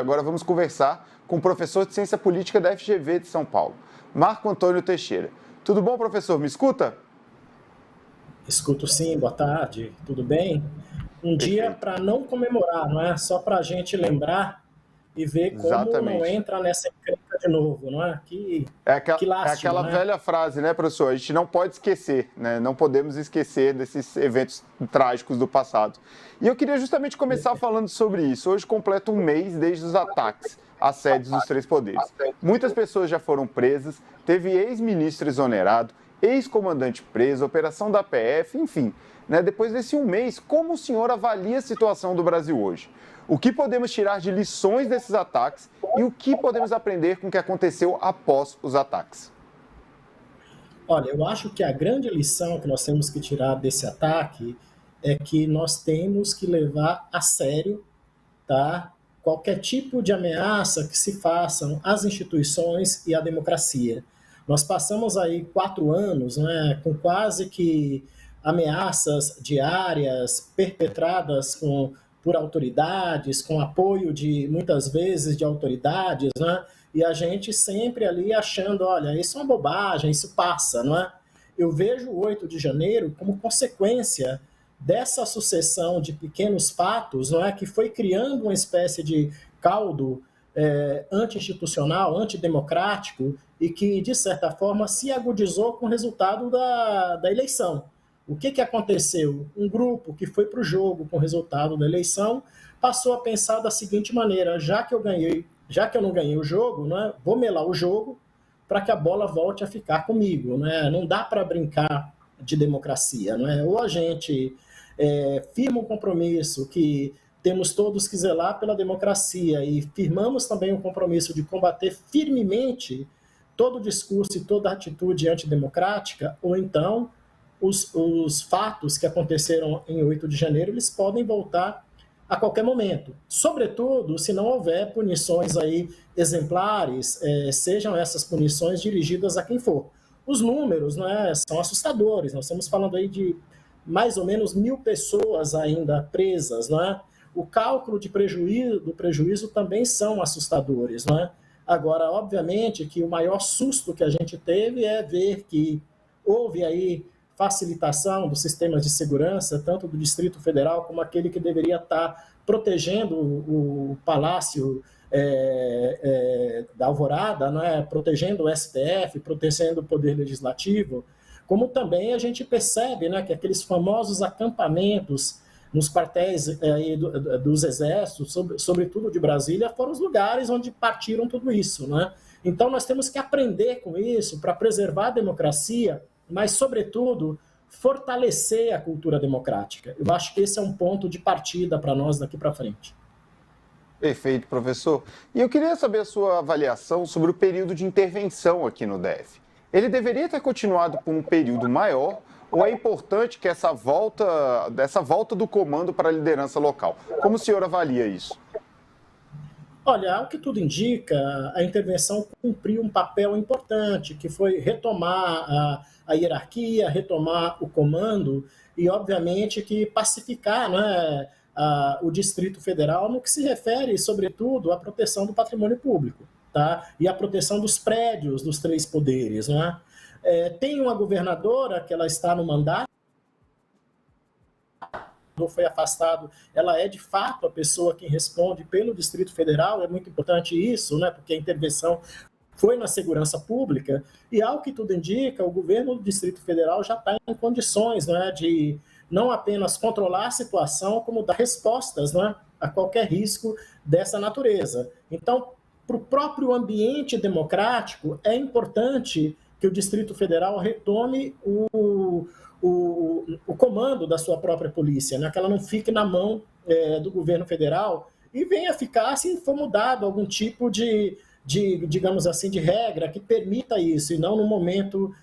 Agora vamos conversar com o professor de Ciência Política da FGV de São Paulo, Marco Antônio Teixeira. Tudo bom, professor? Me escuta? Escuto sim, boa tarde, tudo bem? Um dia Perfeito. para não comemorar, não é? Só para a gente lembrar e ver como não Exatamente. entra nessa encrenca de novo, não é? Que É lástima, aquela né? velha frase, né, professor? A gente não pode esquecer, né? Não podemos esquecer desses eventos trágicos do passado. E eu queria justamente começar falando sobre isso. Hoje completa um mês desde os ataques às sedes dos três poderes. Muitas pessoas já foram presas, teve ex-ministro exonerado, ex-comandante preso, operação da PF, enfim. Né? Depois desse um mês, como o senhor avalia a situação do Brasil hoje? O que podemos tirar de lições desses ataques e o que podemos aprender com o que aconteceu após os ataques? Olha, eu acho que a grande lição que nós temos que tirar desse ataque é que nós temos que levar a sério, tá? Qualquer tipo de ameaça que se façam às instituições e à democracia. Nós passamos aí 4 anos, né, com quase que ameaças diárias perpetradas por autoridades, com apoio de muitas vezes de autoridades, né? E a gente sempre ali achando, olha, isso é uma bobagem, isso passa, não é? Eu vejo o 8 de janeiro como consequência dessa sucessão de pequenos fatos, não é, que foi criando uma espécie de caldo anti-institucional, antidemocrático, e que, de certa forma, se agudizou com o resultado da eleição. O que aconteceu? Um grupo que foi para o jogo com o resultado da eleição passou a pensar da seguinte maneira: já que eu não ganhei o jogo, não é, vou melar o jogo para que a bola volte a ficar comigo. Não dá para brincar de democracia. Não é? Ou a gente firma um compromisso que temos todos que zelar pela democracia e firmamos também um compromisso de combater firmemente todo discurso e toda atitude antidemocrática, ou então os fatos que aconteceram em 8 de janeiro, eles podem voltar a qualquer momento. Sobretudo, se não houver punições aí exemplares, sejam essas punições dirigidas a quem for. Os números, são assustadores. Nós estamos falando aí de mais ou menos 1.000 pessoas ainda presas, O cálculo do prejuízo também são assustadores, Agora, obviamente, que o maior susto que a gente teve é ver que houve aí facilitação dos sistemas de segurança, tanto do Distrito Federal como aquele que deveria estar protegendo o Palácio da Alvorada, protegendo o STF, protegendo o Poder Legislativo, como também a gente percebe que aqueles famosos acampamentos nos quartéis dos exércitos, sobretudo de Brasília, foram os lugares onde partiram tudo isso. Então, nós temos que aprender com isso para preservar a democracia, mas, sobretudo, fortalecer a cultura democrática. Eu acho que esse é um ponto de partida para nós daqui para frente. Perfeito, professor. E eu queria saber a sua avaliação sobre o período de intervenção aqui no DF. Ele deveria ter continuado por um período maior ou é importante que dessa volta do comando para a liderança local? Como o senhor avalia isso? Olha, ao que tudo indica, a intervenção cumpriu um papel importante, que foi retomar a hierarquia, retomar o comando e, obviamente, que pacificar o Distrito Federal no que se refere, sobretudo, à proteção do patrimônio público, tá? E à proteção dos prédios dos três poderes. Tem uma governadora que ela está no mandato, foi afastado, ela é de fato a pessoa que responde pelo Distrito Federal, é muito importante isso, porque a intervenção foi na segurança pública, e ao que tudo indica, o governo do Distrito Federal já está em condições de não apenas controlar a situação, como dar respostas a qualquer risco dessa natureza. Então, para o próprio ambiente democrático, é importante que o Distrito Federal retome o comando da sua própria polícia, que ela não fique na mão do governo federal e venha ficar se for mudado algum tipo digamos assim, de regra que permita isso, e não no momento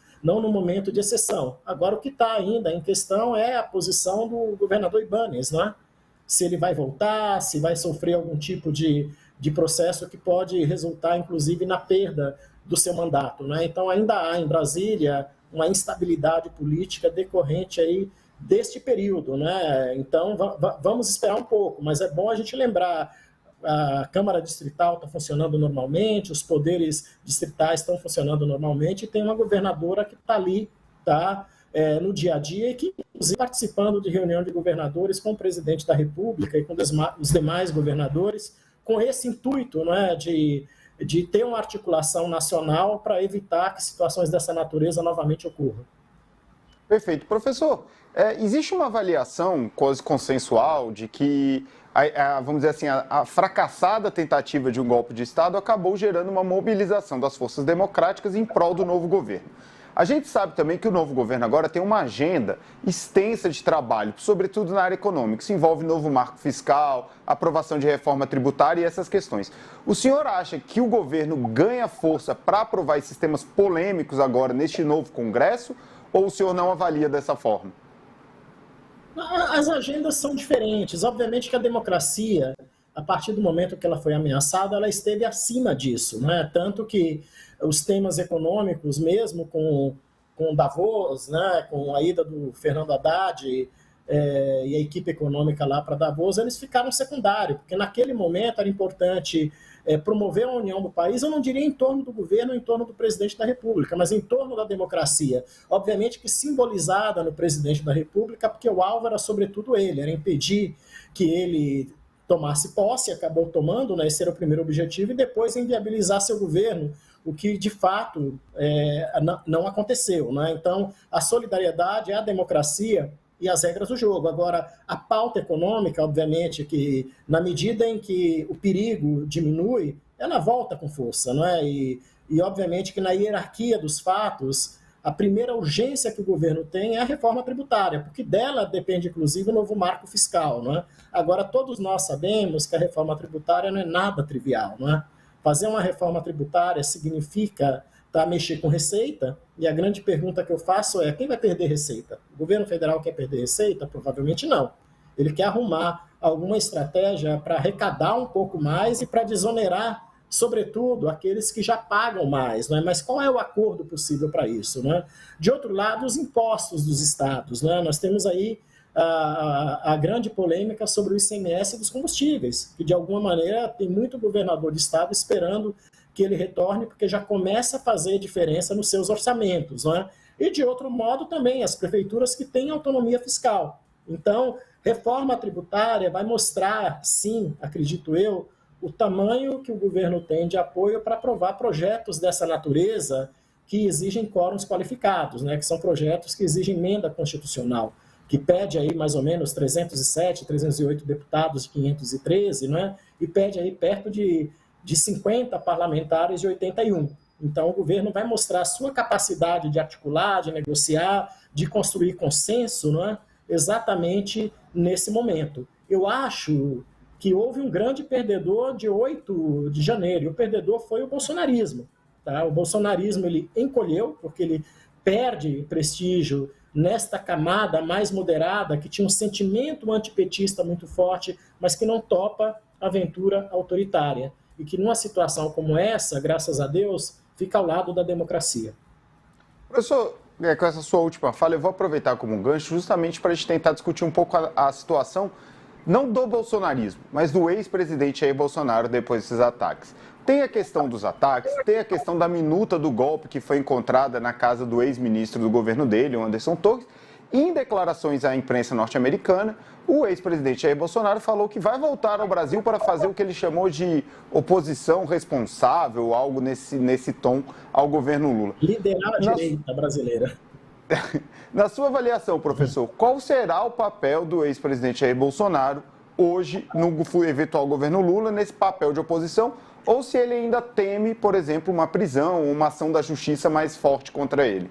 de exceção. Agora, o que está ainda em questão é a posição do governador Ibanez, se ele vai voltar, se vai sofrer algum tipo de processo que pode resultar, inclusive, na perda do seu mandato. Então, ainda há em Brasília uma instabilidade política decorrente aí deste período. Então, vamos esperar um pouco, mas é bom a gente lembrar a Câmara Distrital está funcionando normalmente, os poderes distritais estão funcionando normalmente, e tem uma governadora que está ali, tá, no dia a dia, e que, inclusive, participando de reunião de governadores com o presidente da República e com os demais governadores, com esse intuito, né, de ter uma articulação nacional para evitar que situações dessa natureza novamente ocorram. Perfeito. Professor, existe uma avaliação quase consensual de que, vamos dizer assim, a fracassada tentativa de um golpe de Estado acabou gerando uma mobilização das forças democráticas em prol do novo governo. A gente sabe também que o novo governo agora tem uma agenda extensa de trabalho, sobretudo na área econômica. Isso envolve novo marco fiscal, aprovação de reforma tributária e essas questões. O senhor acha que o governo ganha força para aprovar esses temas polêmicos agora neste novo Congresso, ou o senhor não avalia dessa forma? As agendas são diferentes. Obviamente que a democracia, a partir do momento que ela foi ameaçada, ela esteve acima disso, né? Tanto que os temas econômicos, mesmo com Davos, né, com a ida do Fernando Haddad e a equipe econômica lá para Davos, eles ficaram secundários, porque naquele momento era importante promover a união do país, eu não diria em torno do governo, em torno do presidente da República, mas em torno da democracia. Obviamente que simbolizada no presidente da República, porque o alvo era sobretudo ele, era impedir que ele tomasse posse, acabou tomando, né, esse era o primeiro objetivo, e depois inviabilizar seu governo, o que de fato não aconteceu, né? Então, a solidariedade, a democracia e as regras do jogo. Agora, a pauta econômica, obviamente, que na medida em que o perigo diminui, ela volta com força, não é? E obviamente que na hierarquia dos fatos, a primeira urgência que o governo tem é a reforma tributária, porque dela depende, inclusive, o novo marco fiscal, não é? Agora, todos nós sabemos que a reforma tributária não é nada trivial, não é? Fazer uma reforma tributária significa mexer com receita, e a grande pergunta que eu faço é: quem vai perder receita? O governo federal quer perder receita? Provavelmente não. Ele quer arrumar alguma estratégia para arrecadar um pouco mais e para desonerar, sobretudo, aqueles que já pagam mais, não é? Mas qual é o acordo possível para isso, não é? De outro lado, os impostos dos estados, não é? Nós temos aí a grande polêmica sobre o ICMS dos combustíveis, que de alguma maneira tem muito governador de estado esperando que ele retorne, porque já começa a fazer diferença nos seus orçamentos, não é? E de outro modo também as prefeituras que têm autonomia fiscal. Então, reforma tributária vai mostrar, sim, acredito eu, o tamanho que o governo tem de apoio para aprovar projetos dessa natureza que exigem quórums qualificados, né? Que são projetos que exigem emenda constitucional, que pede aí mais ou menos 307, 308 deputados de 513, né? E pede aí perto de 50 parlamentares de 81. Então, o governo vai mostrar a sua capacidade de articular, de negociar, de construir consenso, não é? Exatamente nesse momento. Eu acho que houve um grande perdedor de 8 de janeiro, e o perdedor foi o bolsonarismo. Tá? O bolsonarismo ele encolheu, porque ele perde prestígio nesta camada mais moderada, que tinha um sentimento antipetista muito forte, mas que não topa a aventura autoritária. E que numa situação como essa, graças a Deus, fica ao lado da democracia. Professor, com essa sua última fala, eu vou aproveitar como um gancho justamente para a gente tentar discutir um pouco a situação, não do bolsonarismo, mas do ex-presidente Jair Bolsonaro depois desses ataques. Tem a questão dos ataques, tem a questão da minuta do golpe que foi encontrada na casa do ex-ministro do governo dele, o Anderson Torres. E em declarações à imprensa norte-americana, o ex-presidente Jair Bolsonaro falou que vai voltar ao Brasil para fazer o que ele chamou de oposição responsável, algo nesse tom ao governo Lula. Liderar a direita brasileira. Na sua avaliação, professor, qual será o papel do ex-presidente Jair Bolsonaro hoje no eventual governo Lula, nesse papel de oposição, ou se ele ainda teme, por exemplo, uma prisão ou uma ação da justiça mais forte contra ele?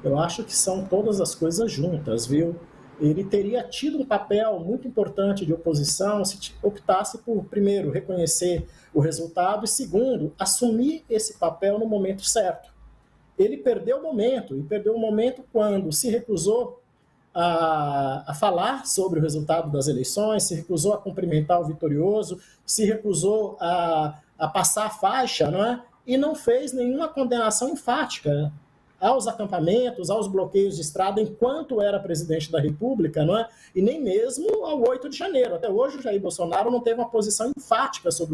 Eu acho que são todas as coisas juntas, viu? Ele teria tido um papel muito importante de oposição se optasse por, primeiro, reconhecer o resultado e, segundo, assumir esse papel no momento certo. Ele perdeu o momento, e perdeu o momento quando se recusou a falar sobre o resultado das eleições, se recusou a cumprimentar o vitorioso, se recusou a passar a faixa, não é? E não fez nenhuma condenação enfática aos acampamentos, aos bloqueios de estrada, enquanto era presidente da República, não é? E nem mesmo ao 8 de janeiro. Até hoje, o Jair Bolsonaro não teve uma posição enfática sobre o